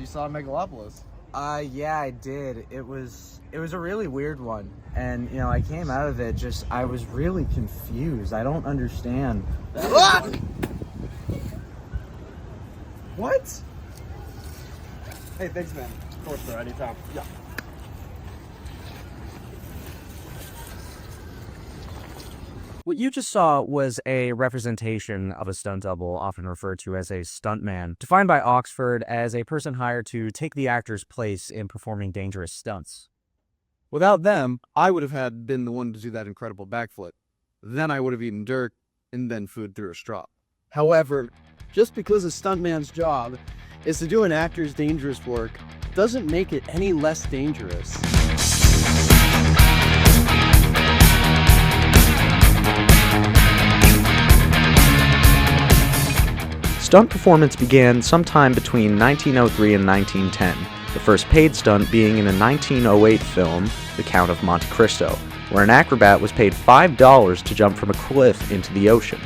You saw Megalopolis. Yeah, I did. It was a really weird one. And, you know, I came out of it I was really confused. I don't understand. What? Hey, thanks, man. Of course, bro. Anytime. Yeah. What you just saw was a representation of a stunt double, often referred to as a stuntman, defined by Oxford as a person hired to take the actor's place in performing dangerous stunts. Without them, I would have been the one to do that incredible backflip. Then I would have eaten dirt and then food through a straw. However, just because a stuntman's job is to do an actor's dangerous work doesn't make it any less dangerous. Stunt performance began sometime between 1903 and 1910, the first paid stunt being in a 1908 film, The Count of Monte Cristo, where an acrobat was paid $5 to jump from a cliff into the ocean.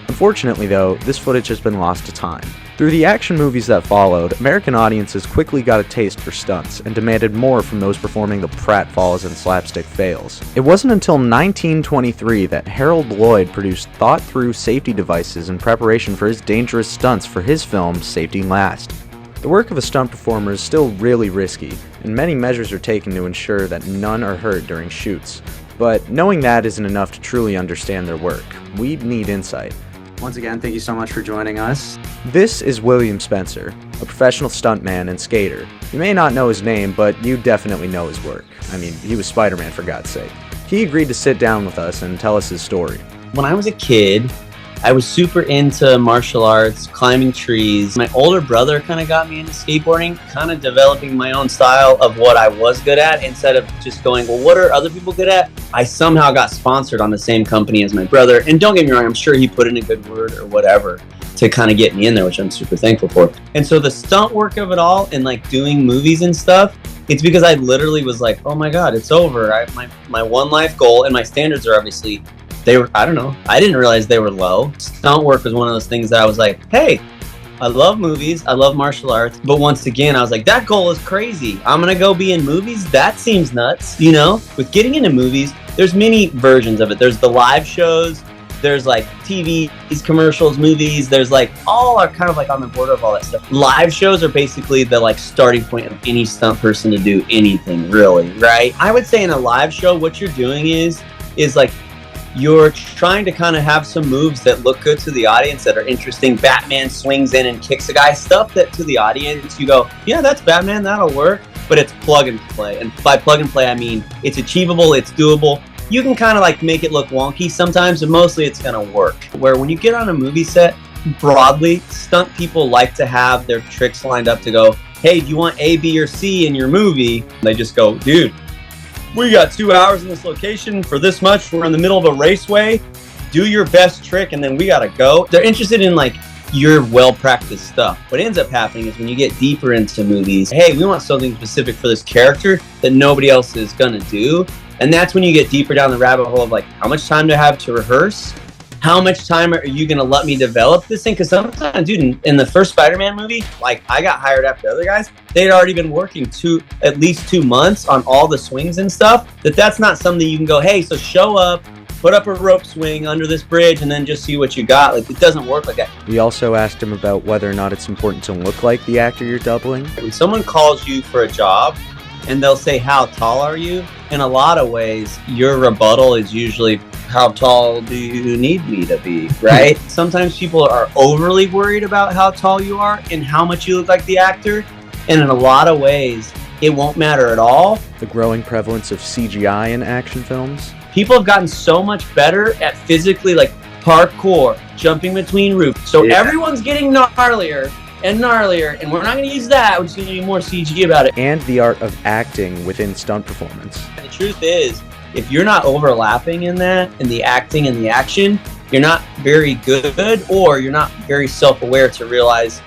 Unfortunately though, this footage has been lost to time. Through the action movies that followed, American audiences quickly got a taste for stunts and demanded more from those performing the pratfalls and slapstick fails. It wasn't until 1923 that Harold Lloyd produced thought-through safety devices in preparation for his dangerous stunts for his film Safety Last. The work of a stunt performer is still really risky, and many measures are taken to ensure that none are hurt during shoots. But knowing that isn't enough to truly understand their work. We need insight. Once again, thank you so much for joining us. This is William Spencer, a professional stuntman and skater. You may not know his name, but you definitely know his work. I mean, he was Spider-Man for God's sake. He agreed to sit down with us and tell us his story. When I was a kid, I was super into martial arts, climbing trees. My older brother kind of got me into skateboarding, kind of developing my own style of what I was good at instead of just going, well, what are other people good at? I somehow got sponsored on the same company as my brother. And don't get me wrong, I'm sure he put in a good word or whatever to kind of get me in there, which I'm super thankful for. And so the stunt work of it all and like doing movies and stuff, it's because I literally was like, oh my God, it's over. My one life goal, and my standards are obviously, I don't know. I didn't realize they were low. Stunt work was one of those things that I was like, hey, I love movies. I love martial arts. But once again, I was like, that goal is crazy. I'm going to go be in movies? That seems nuts. You know, with getting into movies, there's many versions of it. There's the live shows. There's like TV, commercials, movies. There's like all are kind of like on the border of all that stuff. Live shows are basically the like starting point of any stunt person to do anything really, right? I would say in a live show, what you're doing is like, you're trying to kind of have some moves that look good to the audience that are interesting. Batman swings in and kicks a guy. Stuff that to the audience, you go, yeah, that's Batman, that'll work. But it's plug and play. And by plug and play, I mean it's achievable, it's doable. You can kind of like make it look wonky sometimes, but mostly it's going to work. Where when you get on a movie set, broadly, stunt people like to have their tricks lined up to go, hey, do you want A, B, or C in your movie? They just go, dude, we got 2 hours in this location for this much. We're in the middle of a raceway. Do your best trick, and then we gotta go. They're interested in like your well-practiced stuff. What ends up happening is when you get deeper into movies, hey, we want something specific for this character that nobody else is gonna do. And that's when you get deeper down the rabbit hole of like, how much time do I have to rehearse? How much time are you going to let me develop this thing? Because sometimes, dude, in the first Spider-Man movie, like I got hired after other guys, they'd already been working at least 2 months on all the swings and stuff. That's not something you can go, hey, so show up, put up a rope swing under this bridge, and then just see what you got. Like, it doesn't work like that. We also asked him about whether or not it's important to look like the actor you're doubling. When someone calls you for a job, and they'll say, how tall are you? In a lot of ways, your rebuttal is usually, how tall do you need me to be, right? Sometimes people are overly worried about how tall you are and how much you look like the actor. And in a lot of ways, it won't matter at all. The growing prevalence of CGI in action films. People have gotten so much better at physically, like parkour, jumping between roofs. So everyone's getting gnarlier and gnarlier, and we're not going to use that. We're just going to do more CG about it. And the art of acting within stunt performance. The truth is, if you're not overlapping in that, in the acting and the action, you're not very good, or you're not very self-aware to realize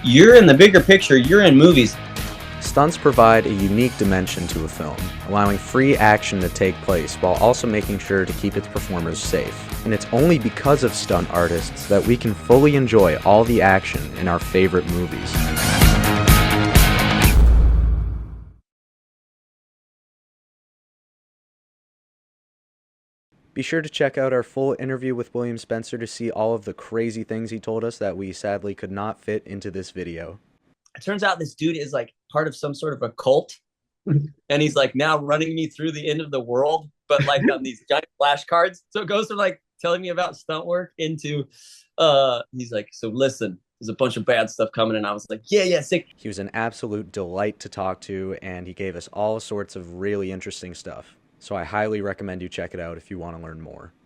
you're in the bigger picture, you're in movies. Stunts provide a unique dimension to a film, allowing free action to take place while also making sure to keep its performers safe. And it's only because of stunt artists that we can fully enjoy all the action in our favorite movies. Be sure to check out our full interview with William Spencer to see all of the crazy things he told us that we sadly could not fit into this video. It turns out this dude is like part of some sort of a cult. And he's like now running me through the end of the world, but like on these giant flashcards. So it goes from like telling me about stunt work into he's like, so listen, there's a bunch of bad stuff coming. And I was like, yeah, sick. He was an absolute delight to talk to, and he gave us all sorts of really interesting stuff. So I highly recommend you check it out if you want to learn more.